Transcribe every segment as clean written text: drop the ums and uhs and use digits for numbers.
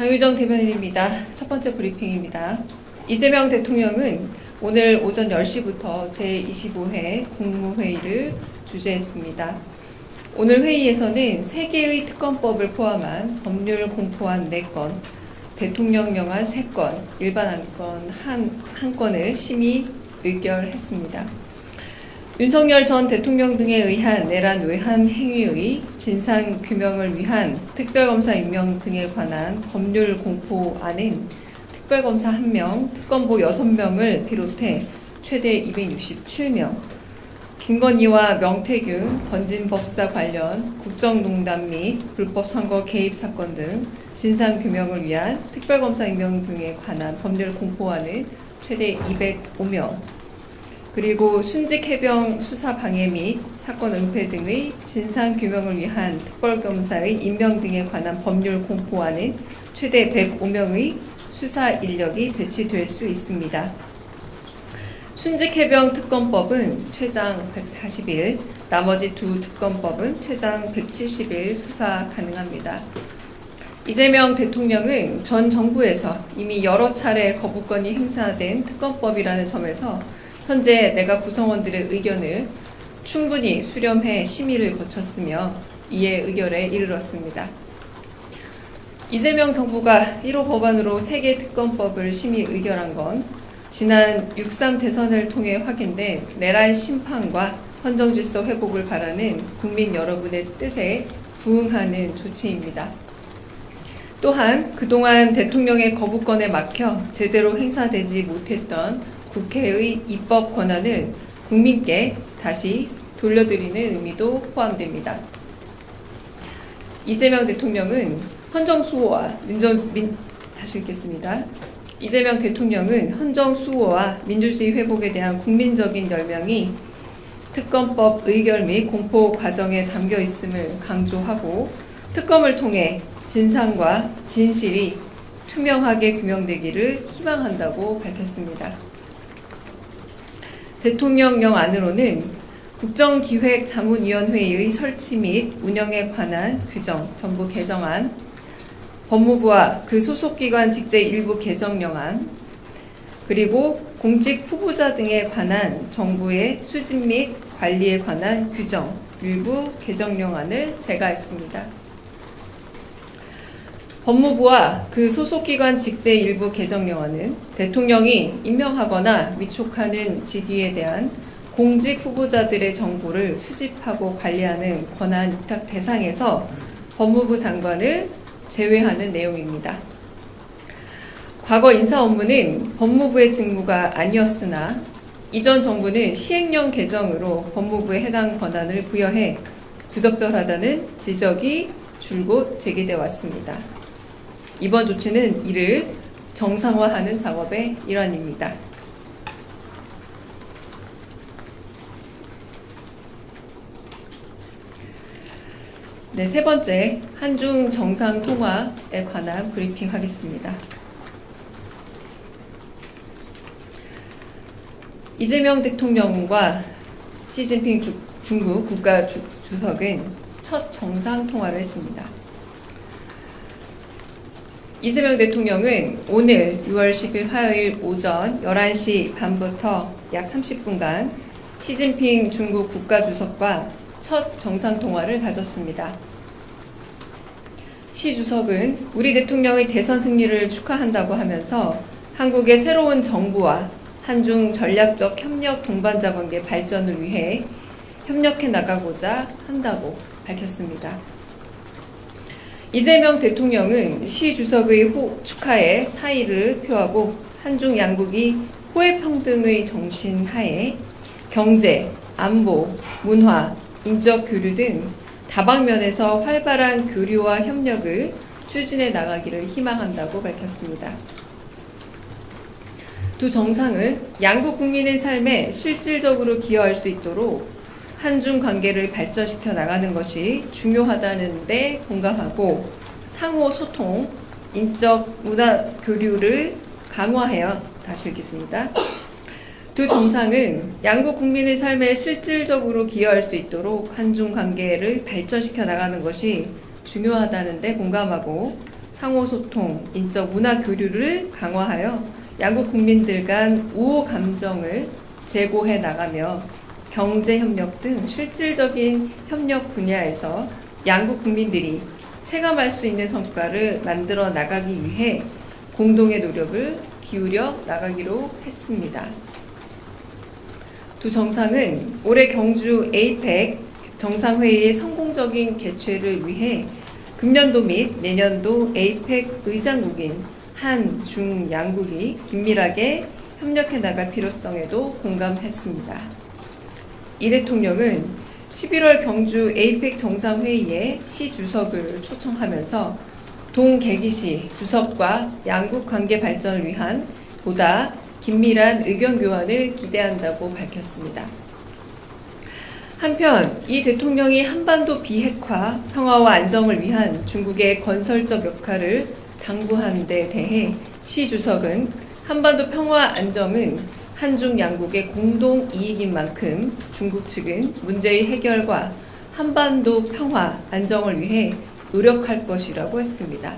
강유정 대변인입니다. 첫 번째 브리핑입니다. 이재명 대통령은 오늘 오전 10시부터 제25회 국무회의를 주재했습니다. 오늘 회의에서는 3개의 특검법을 포함한 법률 공포안 4건, 대통령령안 3건, 일반 안건 1건을 심의 의결했습니다. 윤석열 전 대통령 등에 의한 내란 외환 행위의 진상 규명을 위한 특별검사 임명 등에 관한 법률 공포안은 특별검사 1명, 특검보 6명을 비롯해 최대 267명, 김건희와 명태균, 건진법사 관련 국정농단 및 불법 선거 개입 사건 등 진상 규명을 위한 특별검사 임명 등에 관한 법률 공포안은 최대 205명, 그리고 순직 해병 수사 방해 및 사건 은폐 등의 진상 규명을 위한 특별검사의 임명 등에 관한 법률 공포안은 최대 105명의 수사 인력이 배치될 수 있습니다. 순직 해병 특검법은 최장 140일, 나머지 두 특검법은 최장 170일 수사 가능합니다. 이재명 대통령은 전 정부에서 이미 여러 차례 거부권이 행사된 특검법이라는 점에서 현재 내각 구성원들의 의견을 충분히 수렴해 심의를 거쳤으며 이에 의결에 이르렀습니다. 이재명 정부가 1호 법안으로 3개 특검법을 심의 의결한 건 지난 6.3 대선을 통해 확인된 내란 심판과 헌정질서 회복을 바라는 국민 여러분의 뜻에 부응하는 조치입니다. 또한 그동안 대통령의 거부권에 막혀 제대로 행사되지 못했던 국회의 입법 권한을 국민께 다시 돌려드리는 의미도 포함됩니다. 이재명 대통령은 헌정수호와 이재명 대통령은 헌정수호와 민주주의 회복에 대한 국민적인 열망이 특검법 의결 및 공포 과정에 담겨 있음을 강조하고 특검을 통해 진상과 진실이 투명하게 규명되기를 희망한다고 밝혔습니다. 대통령령 안으로는 국정기획자문위원회의 설치 및 운영에 관한 규정 전부 개정안, 법무부와 그 소속기관 직제 일부 개정령안, 그리고 공직 후보자 등에 관한 정부의 수집 및 관리에 관한 규정 일부 개정령안을 제가했습니다. 법무부와 그 소속기관 직제 일부 개정령안은 대통령이 임명하거나 위촉하는 직위에 대한 공직 후보자들의 정보를 수집하고 관리하는 권한 위탁 대상에서 법무부 장관을 제외하는 내용입니다. 과거 인사 업무는 법무부의 직무가 아니었으나 이전 정부는 시행령 개정으로 법무부에 해당 권한을 부여해 부적절하다는 지적이 줄곧 제기돼 왔습니다. 이번 조치는 이를 정상화하는 작업의 일환입니다. 네, 세 번째, 한중 정상통화에 관한 브리핑 하겠습니다. 이재명 대통령과 시진핑 중국 국가주석은 첫 정상통화를 했습니다. 이재명 대통령은 오늘 6월 10일 화요일 오전 11시 반부터 약 30분간 시진핑 중국 국가주석과 첫 정상통화를 가졌습니다. 시 주석은 우리 대통령의 대선 승리를 축하한다고 하면서 한국의 새로운 정부와 한중 전략적 협력 동반자 관계 발전을 위해 협력해 나가고자 한다고 밝혔습니다. 이재명 대통령은 시 주석의 축하에 사의를 표하고 한중 양국이 호혜평등의 정신 하에 경제, 안보, 문화, 인적 교류 등 다방면에서 활발한 교류와 협력을 추진해 나가기를 희망한다고 밝혔습니다. 두 정상은 양국 국민의 삶에 실질적으로 기여할 수 있도록 한중 관계를 발전시켜 나가는 것이 중요하다는 데 공감하고 상호 소통, 인적 문화 교류를 강화하여 다시 읽겠습니다. 두 정상은 양국 국민의 삶에 실질적으로 기여할 수 있도록 한중 관계를 발전시켜 나가는 것이 중요하다는 데 공감하고 상호소통, 인적 문화 교류를 강화하여 양국 국민들 간 우호 감정을 제고해 나가며 경제협력 등 실질적인 협력 분야에서 양국 국민들이 체감할 수 있는 성과를 만들어 나가기 위해 공동의 노력을 기울여 나가기로 했습니다. 두 정상은 올해 경주 에이펙 정상회의의 성공적인 개최를 위해 금년도 및 내년도 에이펙 의장국인 한, 중, 양국이 긴밀하게 협력해 나갈 필요성에도 공감했습니다. 이 대통령은 11월 경주 에이펙 정상회의에 시 주석을 초청하면서 동계기시 주석과 양국 관계 발전을 위한 보다 긴밀한 의견 교환을 기대한다고 밝혔습니다. 한편 이 대통령이 한반도 비핵화, 평화와 안정을 위한 중국의 건설적 역할을 당부한 데 대해 시 주석은 한반도 평화 안정은 한중 양국의 공동 이익인 만큼 중국 측은 문제의 해결과 한반도 평화 안정을 위해 노력할 것이라고 했습니다.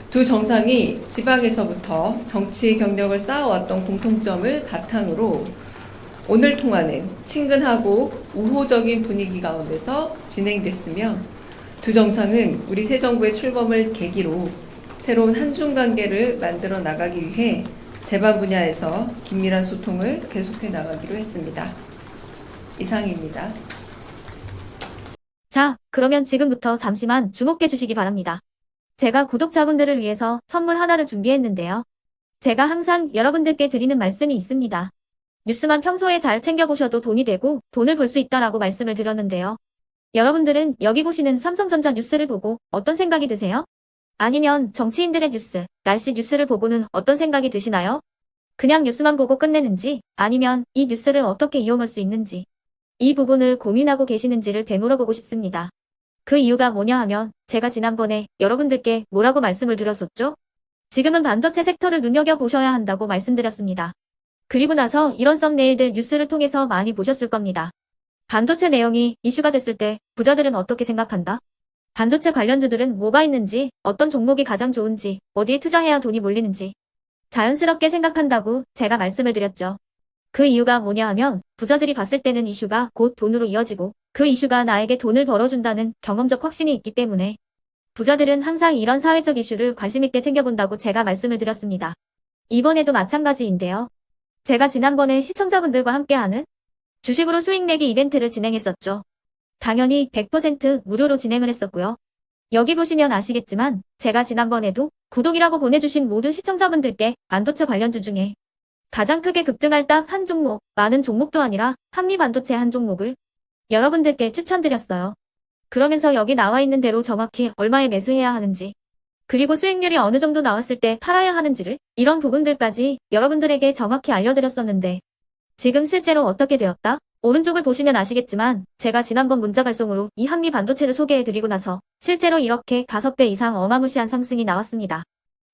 두 정상이 지방에서부터 정치 경력을 쌓아왔던 공통점을 바탕으로 오늘 통화는 친근하고 우호적인 분위기 가운데서 진행됐으며 두 정상은 우리 새 정부의 출범을 계기로 새로운 한중 관계를 만들어 나가기 위해 제반 분야에서 긴밀한 소통을 계속해 나가기로 했습니다. 이상입니다. 자, 그러면 지금부터 잠시만 주목해 주시기 바랍니다. 제가 구독자분들을 위해서 선물 하나를 준비했는데요. 제가 항상 여러분들께 드리는 말씀이 있습니다. 뉴스만 평소에 잘 챙겨보셔도 돈이 되고 돈을 벌 수 있다라고 말씀을 드렸는데요. 여러분들은 여기 보시는 삼성전자 뉴스를 보고 어떤 생각이 드세요? 아니면 정치인들의 뉴스, 날씨 뉴스를 보고는 어떤 생각이 드시나요? 그냥 뉴스만 보고 끝내는지, 아니면 이 뉴스를 어떻게 이용할 수 있는지, 이 부분을 고민하고 계시는지를 되물어보고 싶습니다. 그 이유가 뭐냐 하면 제가 지난번에 여러분들께 뭐라고 말씀을 드렸었죠? 지금은 반도체 섹터를 눈여겨보셔야 한다고 말씀드렸습니다. 그리고 나서 이런 썸네일들 뉴스를 통해서 많이 보셨을 겁니다. 반도체 내용이 이슈가 됐을 때 부자들은 어떻게 생각한다? 반도체 관련주들은 뭐가 있는지, 어떤 종목이 가장 좋은지, 어디에 투자해야 돈이 몰리는지 자연스럽게 생각한다고 제가 말씀을 드렸죠. 그 이유가 뭐냐 하면 부자들이 봤을 때는 이슈가 곧 돈으로 이어지고 그 이슈가 나에게 돈을 벌어준다는 경험적 확신이 있기 때문에 부자들은 항상 이런 사회적 이슈를 관심있게 챙겨본다고 제가 말씀을 드렸습니다. 이번에도 마찬가지인데요. 제가 지난번에 시청자분들과 함께하는 주식으로 수익 내기 이벤트를 진행했었죠. 당연히 100% 무료로 진행을 했었고요. 여기 보시면 아시겠지만 제가 지난번에도 구독이라고 보내주신 모든 시청자분들께 반도체 관련주 중에 가장 크게 급등할 딱 한 종목, 많은 종목도 아니라 한미반도체 한 종목을 여러분들께 추천드렸어요. 그러면서 여기 나와 있는 대로 정확히 얼마에 매수해야 하는지, 그리고 수익률이 어느 정도 나왔을 때 팔아야 하는지를, 이런 부분들까지 여러분들에게 정확히 알려드렸었는데 지금 실제로 어떻게 되었다? 오른쪽을 보시면 아시겠지만 제가 지난번 문자 발송으로 이 한미 반도체를 소개해드리고 나서 실제로 이렇게 5배 이상 어마무시한 상승이 나왔습니다.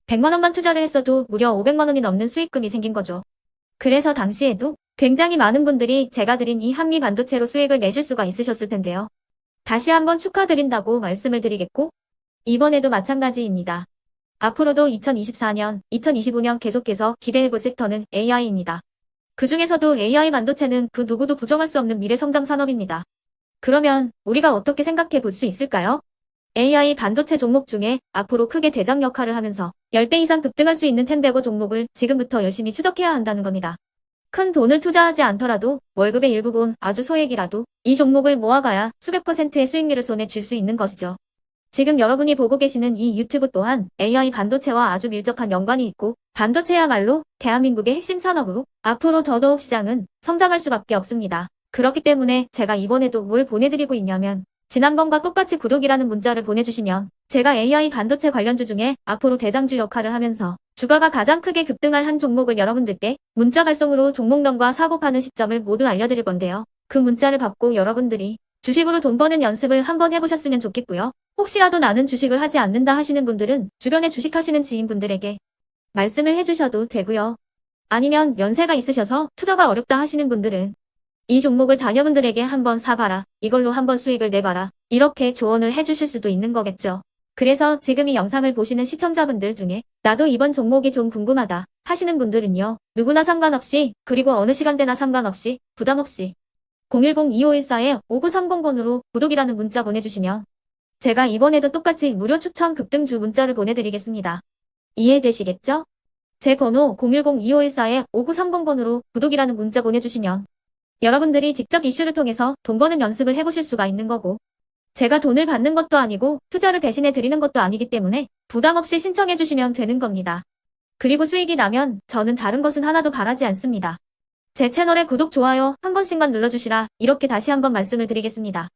100만 원만 투자를 했어도 무려 500만 원이 넘는 수익금이 생긴 거죠. 그래서 당시에도 굉장히 많은 분들이 제가 드린 이 한미 반도체로 수익을 내실 수가 있으셨을 텐데요. 다시 한번 축하드린다고 말씀을 드리겠고 이번에도 마찬가지입니다. 앞으로도 2024년, 2025년 계속해서 기대해볼 섹터는 AI입니다. 그 중에서도 AI 반도체는 그 누구도 부정할 수 없는 미래 성장 산업입니다. 그러면 우리가 어떻게 생각해 볼 수 있을까요? AI 반도체 종목 중에 앞으로 크게 대장 역할을 하면서 10배 이상 급등할 수 있는 텐베고 종목을 지금부터 열심히 추적해야 한다는 겁니다. 큰 돈을 투자하지 않더라도 월급의 일부분 아주 소액이라도 이 종목을 모아가야 수백 %의 수익률을 손에 쥘 수 있는 것이죠. 지금 여러분이 보고 계시는 이 유튜브 또한 AI 반도체와 아주 밀접한 연관이 있고 반도체야말로 대한민국의 핵심 산업으로 앞으로 더더욱 시장은 성장할 수밖에 없습니다. 그렇기 때문에 제가 이번에도 뭘 보내드리고 있냐면 지난번과 똑같이 구독이라는 문자를 보내주시면 제가 AI 반도체 관련주 중에 앞으로 대장주 역할을 하면서 주가가 가장 크게 급등할 한 종목을 여러분들께 문자 발송으로 종목명과 사고 파는 시점을 모두 알려드릴 건데요. 그 문자를 받고 여러분들이 주식으로 돈 버는 연습을 한번 해보셨으면 좋겠고요. 혹시라도 나는 주식을 하지 않는다 하시는 분들은 주변에 주식하시는 지인분들에게 말씀을 해주셔도 되고요. 아니면 연세가 있으셔서 투자가 어렵다 하시는 분들은 이 종목을 자녀분들에게 한번 사봐라, 이걸로 한번 수익을 내봐라, 이렇게 조언을 해주실 수도 있는 거겠죠. 그래서 지금 이 영상을 보시는 시청자분들 중에 나도 이번 종목이 좀 궁금하다 하시는 분들은요. 누구나 상관없이 그리고 어느 시간대나 상관없이 부담 없이 010-2514-5930번으로 구독이라는 문자 보내주시면 제가 이번에도 똑같이 무료 추천 급등주 문자를 보내드리겠습니다. 이해되시겠죠? 제 번호 010-2514-5930번으로 구독이라는 문자 보내주시면 여러분들이 직접 이슈를 통해서 돈 버는 연습을 해보실 수가 있는 거고 제가 돈을 받는 것도 아니고 투자를 대신해 드리는 것도 아니기 때문에 부담 없이 신청해 주시면 되는 겁니다. 그리고 수익이 나면 저는 다른 것은 하나도 바라지 않습니다. 제 채널에 구독, 좋아요 한 번씩만 눌러주시라 이렇게 다시 한번 말씀을 드리겠습니다.